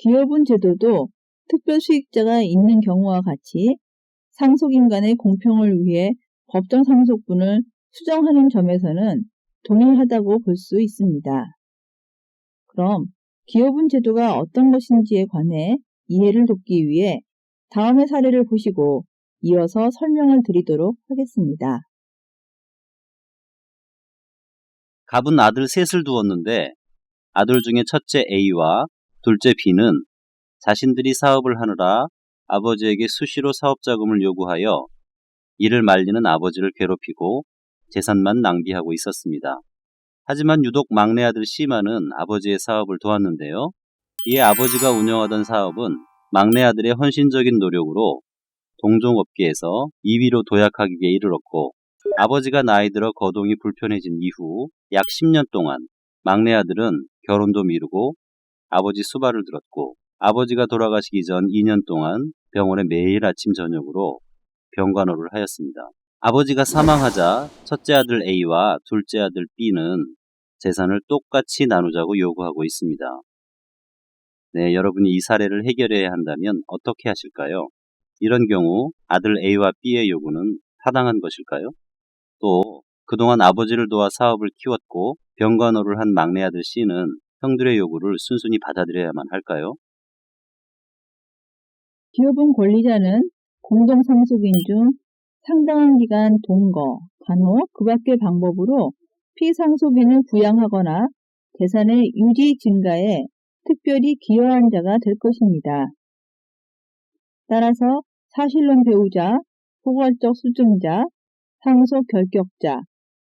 기여분 제도도 특별 수익자가 있는 경우와 같이 상속인 간의 공평을 위해 법정 상속분을 수정하는 점에서는 동일하다고 볼 수 있습니다. 그럼 기여분 제도가 어떤 것인지에 관해 이해를 돕기 위해 다음의 사례를 보시고 이어서 설명을 드리도록 하겠습니다. 갑은 아들 셋을 두었는데 아들 중에 첫째 A와 둘째 B는 자신들이 사업을 하느라 아버지에게 수시로 사업 자금을 요구하여 이를 말리는 아버지를 괴롭히고 재산만 낭비하고 있었습니다. 하지만 유독 막내 아들 C만은 아버지의 사업을 도왔는데요. 이에 아버지가 운영하던 사업은 막내 아들의 헌신적인 노력으로 동종업계에서 2위로 도약하기에 이르렀고, 아버지가 나이 들어 거동이 불편해진 이후 약 10년 동안 막내 아들은 결혼도 미루고 아버지 수발을 들었고, 아버지가 돌아가시기 전 2년 동안 병원에 매일 아침 저녁으로 병간호를 하였습니다. 아버지가 사망하자 첫째 아들 A와 둘째 아들 B는 재산을 똑같이 나누자고 요구하고 있습니다. 네, 여러분이 이 사례를 해결해야 한다면 어떻게 하실까요? 이런 경우 아들 A와 B의 요구는 타당한 것일까요? 또 그동안 아버지를 도와 사업을 키웠고 병간호를 한 막내 아들 C는 형들의 요구를 순순히 받아들여야만 할까요? 기여분 권리자는 공동상속인 중 상당한 기간 동거, 간호, 그 밖의 방법으로 피상속인을 부양하거나 재산의 유지 증가에 특별히 기여한 자가 될 것입니다. 따라서 사실론 배우자, 포괄적 수증자, 상속 결격자,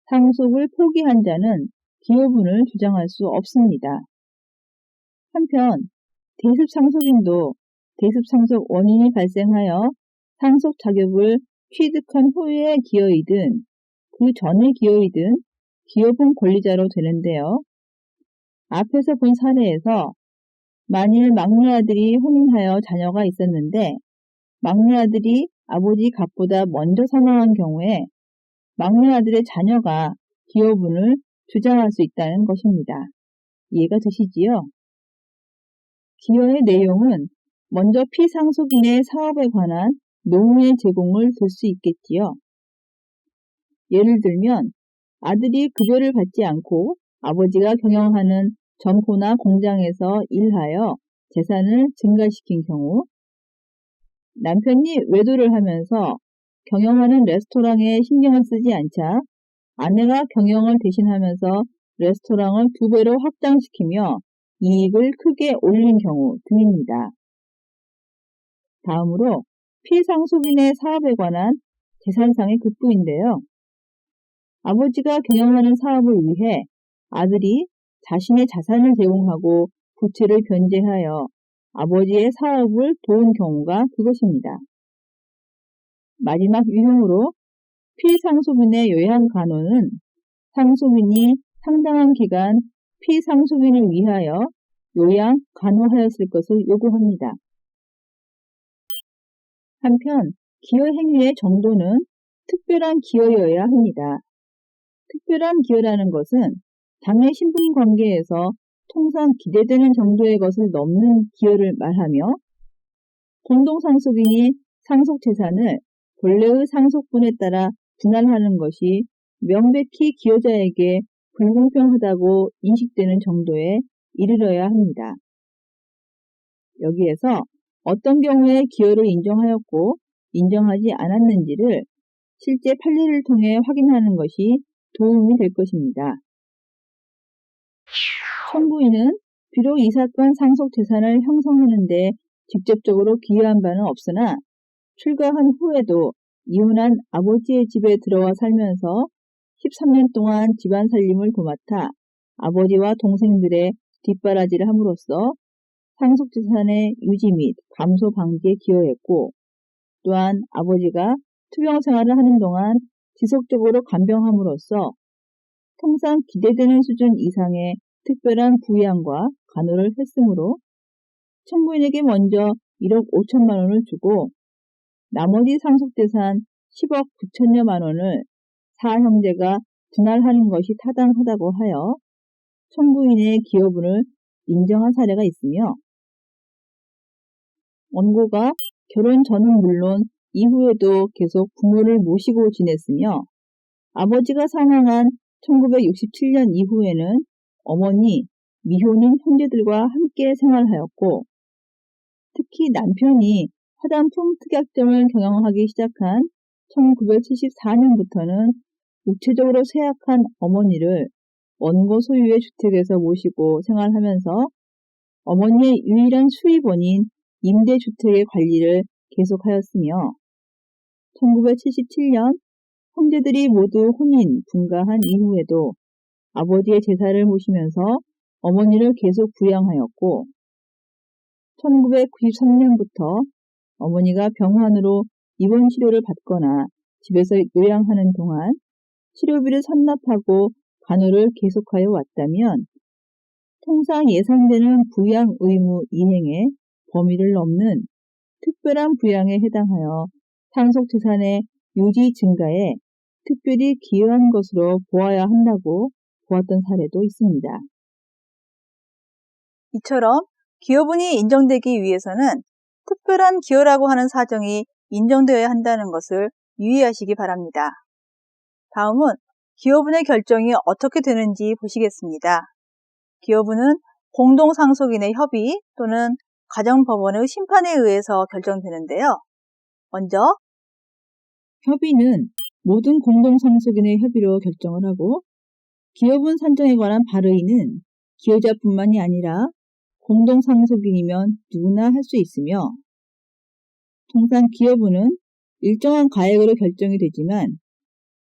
상속을 포기한 자는 기여분을 주장할 수 없습니다. 한편 대습상속인도 대습상속 원인이 발생하여 상속 자격을 취득한 후의 기여이든 그 전의 기여이든 기여분 권리자로 되는데요. 앞에서 본 사례에서 만일 막내 아들이 혼인하여 자녀가 있었는데 막내 아들이 아버지 갑보다 먼저 사망한 경우에 막내 아들의 자녀가 기여분을 주장할 수 있다는 것입니다. 이해가 되시지요? 기여의 내용은 먼저 피상속인의 사업에 관한 노무의 제공을 들 수 있겠지요. 예를 들면 아들이 급여를 받지 않고 아버지가 경영하는 점포나 공장에서 일하여 재산을 증가시킨 경우, 남편이 외도를 하면서 경영하는 레스토랑에 신경을 쓰지 않자 아내가 경영을 대신하면서 레스토랑을 2배로 확장시키며 이익을 크게 올린 경우 등입니다. 다음으로 피상속인의 사업에 관한 재산상의 급부인데요. 아버지가 경영하는 사업을 위해 아들이 자신의 자산을 제공하고 부채를 변제하여 아버지의 사업을 도운 경우가 그것입니다. 마지막 유형으로 피상속인의 요양간호는 상속인이 상당한 기간 피상속인을 위하여 요양, 간호하였을 것을 요구합니다. 한편 기여 행위의 정도는 특별한 기여여야 합니다. 특별한 기여라는 것은 당의 신분 관계에서 통상 기대되는 정도의 것을 넘는 기여를 말하며, 공동상속인이 상속재산을 본래의 상속분에 따라 분할하는 것이 명백히 기여자에게 불공평하다고 인식되는 정도에 이르러야 합니다. 여기에서 어떤 경우에 기여를 인정하였고 인정하지 않았는지를 실제 판례를 통해 확인하는 것이 도움이 될 것입니다. 청구인은 비록 이 사건 상속재산을 형성하는 데 직접적으로 기여한 바는 없으나 출가한 후에도 이혼한 아버지의 집에 들어와 살면서 13년 동안 집안 살림을 도맡아 아버지와 동생들의 뒷바라지를 함으로써 상속재산의 유지 및 감소 방지에 기여했고, 또한 아버지가 투병 생활을 하는 동안 지속적으로 간병함으로써 통상 기대되는 수준 이상의 특별한 부양과 간호를 했으므로 청구인에게 먼저 1억 5천만 원을 주고 나머지 상속재산 10억 9천여만 원을 사형제가 분할하는 것이 타당하다고 하여 청구인의 기여분을 인정한 사례가 있으며, 원고가 결혼 전은 물론 이후에도 계속 부모를 모시고 지냈으며 아버지가 사망한 1967년 이후에는 어머니, 미혼인 형제들과 함께 생활하였고 특히 남편이 화단품 특약점을 경영하기 시작한 1974년부터는 육체적으로 쇠약한 어머니를 원고 소유의 주택에서 모시고 생활하면서 어머니의 유일한 수입원인 임대주택의 관리를 계속하였으며 1977년 형제들이 모두 혼인, 분가한 이후에도 아버지의 제사를 모시면서 어머니를 계속 부양하였고 1993년부터 어머니가 병환으로 입원 치료를 받거나 집에서 요양하는 동안 치료비를 선납하고 간호를 계속하여 왔다면 통상 예상되는 부양 의무 이행의 범위를 넘는 특별한 부양에 해당하여 상속재산의 유지 증가에 특별히 기여한 것으로 보아야 한다고 보았던 사례도 있습니다. 이처럼 기여분이 인정되기 위해서는 특별한 기여라고 하는 사정이 인정되어야 한다는 것을 유의하시기 바랍니다. 다음은 기여분의 결정이 어떻게 되는지 보시겠습니다. 기여분은 공동상속인의 협의 또는 가정법원의 심판에 의해서 결정되는데요. 먼저 협의는 모든 공동상속인의 협의로 결정을 하고 기여분 산정에 관한 발의는 기여자뿐만이 아니라 공동상속인이면 누구나 할 수 있으며 통상 기여분은 일정한 가액으로 결정이 되지만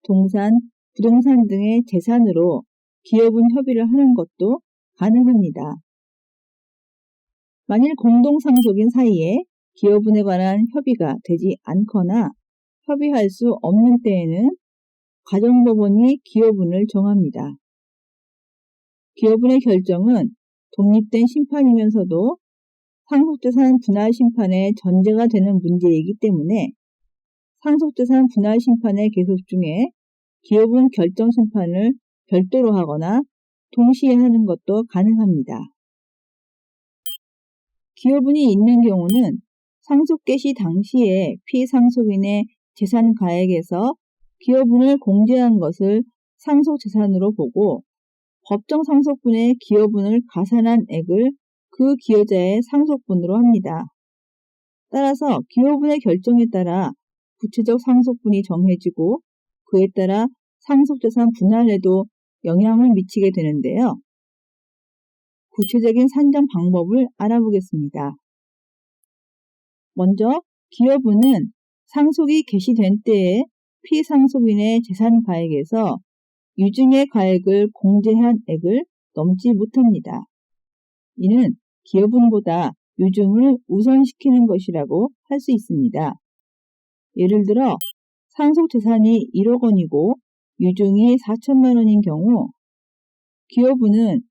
동산, 부동산 등의 재산으로 기여분 협의를 하는 것도 가능합니다. 만일 공동상속인 사이에 기여분에 관한 협의가 되지 않거나 협의할 수 없는 때에는 가정법원이 기여분을 정합니다. 기여분의 결정은 독립된 심판이면서도 상속재산 분할 심판의 전제가 되는 문제이기 때문에 상속재산 분할 심판의 계속 중에 기여분 결정 심판을 별도로 하거나 동시에 하는 것도 가능합니다. 기여분이 있는 경우는 상속 개시 당시에 피상속인의 재산 가액에서 기여분을 공제한 것을 상속재산으로 보고 법정 상속분의 기여분을 가산한 액을 그 기여자의 상속분으로 합니다. 따라서 기여분의 결정에 따라 구체적 상속분이 정해지고 그에 따라 상속재산 분할에도 영향을 미치게 되는데요. 구체적인 산정 방법을 알아보겠습니다. 먼저 기여분은 상속이 개시된 때에 피상속인의 재산 가액에서 유증의 가액을 공제한 액을 넘지 못합니다. 이는 기여분보다 유증을 우선시키는 것이라고 할 수 있습니다. 예를 들어 상속재산이 1억 원이고 유증이 4천만 원인 경우 기여분은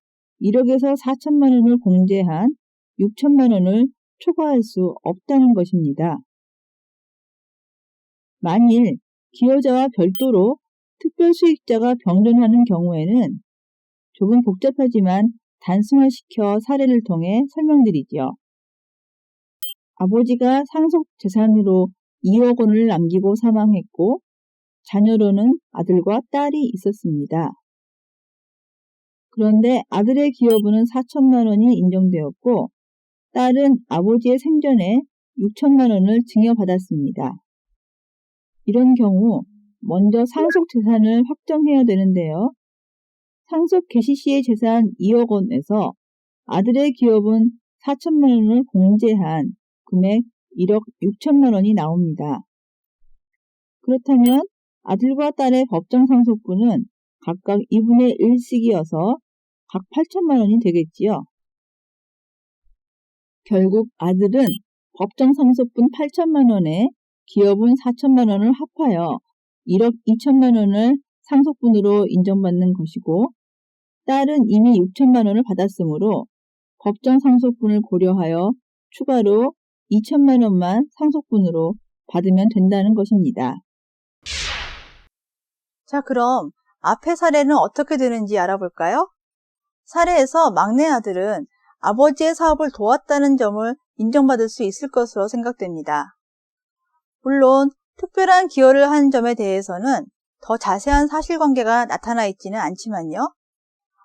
1억에서 4천만 원을 공제한 6천만 원을 초과할 수 없다는 것입니다. 만일 기여자와 별도로 특별수익자가 병존하는 경우에는 조금 복잡하지만 단순화시켜 사례를 통해 설명드리죠. 아버지가 상속재산으로 2억 원을 남기고 사망했고 자녀로는 아들과 딸이 있었습니다. 그런데 아들의 기여분은 4천만 원이 인정되었고 딸은 아버지의 생전에 6천만 원을 증여받았습니다. 이런 경우 먼저 상속재산을 확정해야 되는데요. 상속 개시 시의 재산 2억 원에서 아들의 기여분 4천만 원을 공제한 금액 1억 6천만 원이 나옵니다. 그렇다면 아들과 딸의 법정 상속분은 각각 2분의 1씩이어서 각 8천만 원이 되겠지요. 결국 아들은 법정 상속분 8천만 원에 기여분 4천만 원을 합하여 1억 2천만 원을 상속분으로 인정받는 것이고 딸은 이미 6천만 원을 받았으므로 법정 상속분을 고려하여 추가로 2천만 원만 상속분으로 받으면 된다는 것입니다. 자, 그럼 앞의 사례는 어떻게 되는지 알아볼까요? 사례에서 막내 아들은 아버지의 사업을 도왔다는 점을 인정받을 수 있을 것으로 생각됩니다. 물론 특별한 기여를 한 점에 대해서는 더 자세한 사실관계가 나타나 있지는 않지만요.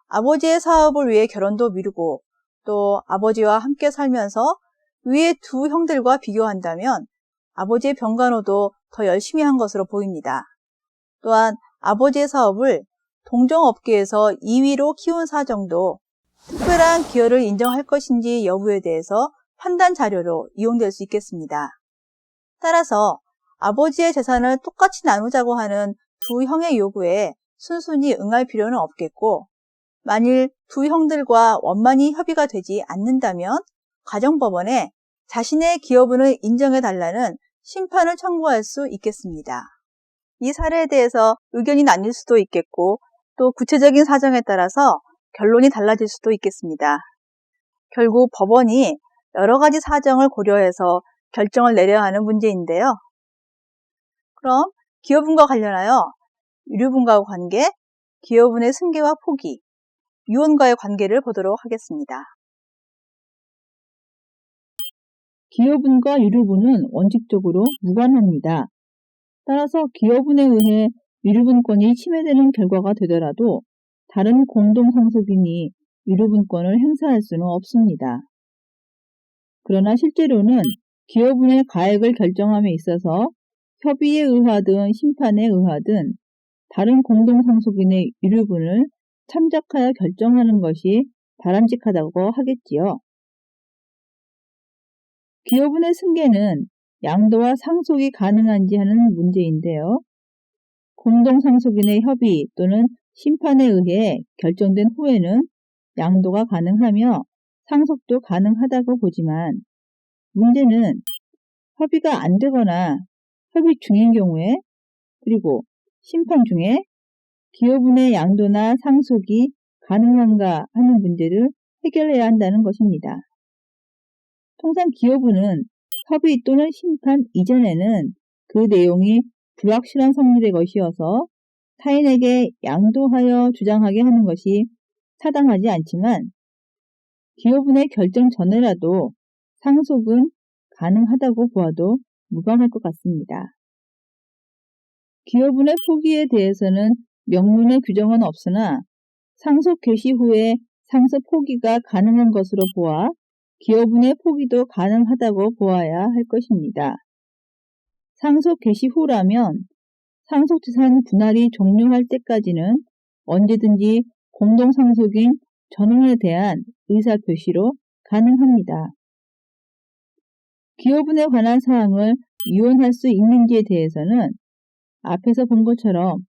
아버지의 사업을 위해 결혼도 미루고 또 아버지와 함께 살면서 위의 두 형들과 비교한다면 아버지의 병간호도 더 열심히 한 것으로 보입니다. 또한 아버지의 사업을 동종업계에서 2위로 키운 사정도 특별한 기여를 인정할 것인지 여부에 대해서 판단 자료로 이용될 수 있겠습니다. 따라서 아버지의 재산을 똑같이 나누자고 하는 두 형의 요구에 순순히 응할 필요는 없겠고, 만일 두 형들과 원만히 협의가 되지 않는다면 가정법원에 자신의 기여분을 인정해달라는 심판을 청구할 수 있겠습니다. 이 사례에 대해서 의견이 나뉠 수도 있겠고 또 구체적인 사정에 따라서 결론이 달라질 수도 있겠습니다. 결국 법원이 여러 가지 사정을 고려해서 결정을 내려야 하는 문제인데요. 그럼 기여분과 관련하여 유류분과의 관계, 기여분의 승계와 포기, 유언과의 관계를 보도록 하겠습니다. 기여분과 유류분은 원칙적으로 무관합니다. 따라서 기여분에 의해 유류분권이 침해되는 결과가 되더라도 다른 공동상속인이 유류분권을 행사할 수는 없습니다. 그러나 실제로는 기여분의 가액을 결정함에 있어서 협의에 의하든 심판에 의하든 다른 공동상속인의 유류분을 참작하여 결정하는 것이 바람직하다고 하겠지요. 기여분의 승계는 양도와 상속이 가능한지 하는 문제인데요. 공동상속인의 협의 또는 심판에 의해 결정된 후에는 양도가 가능하며 상속도 가능하다고 보지만 문제는 협의가 안 되거나 협의 중인 경우에 그리고 심판 중에 기여분의 양도나 상속이 가능한가 하는 문제를 해결해야 한다는 것입니다. 통상 기여분은 협의 또는 심판 이전에는 그 내용이 불확실한 성질의 것이어서 타인에게 양도하여 주장하게 하는 것이 타당하지 않지만 기여분의 결정 전에라도 상속은 가능하다고 보아도 무방할 것 같습니다. 기여분의 포기에 대해서는 명문의 규정은 없으나 상속 개시 후에 상속 포기가 가능한 것으로 보아 기여분의 포기도 가능하다고 보아야 할 것입니다. 상속 개시 후라면 상속재산 분할이 종료할 때까지는 언제든지 공동상속인 전원에 대한 의사표시로 가능합니다. 기여분에 관한 사항을 유언할 수 있는지에 대해서는 앞에서 본 것처럼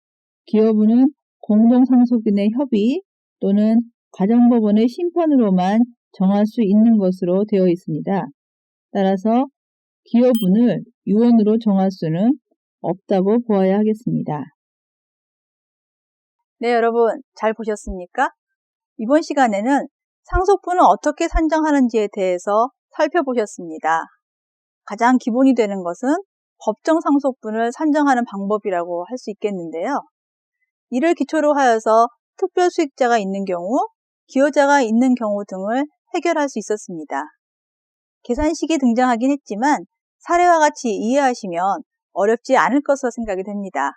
기여분은 공동상속인의 협의 또는 가정법원의 심판으로만 정할 수 있는 것으로 되어 있습니다. 따라서 기여분을 유언으로 정할 수는 없다고 보아야 하겠습니다. 네, 여러분 잘 보셨습니까? 이번 시간에는 상속분을 어떻게 산정하는지에 대해서 살펴보셨습니다. 가장 기본이 되는 것은 법정 상속분을 산정하는 방법이라고 할 수 있겠는데요. 이를 기초로 하여서 특별 수익자가 있는 경우, 기여자가 있는 경우 등을 해결할 수 있었습니다. 계산식이 등장하긴 했지만 사례와 같이 이해하시면 어렵지 않을 것으로 생각이 됩니다.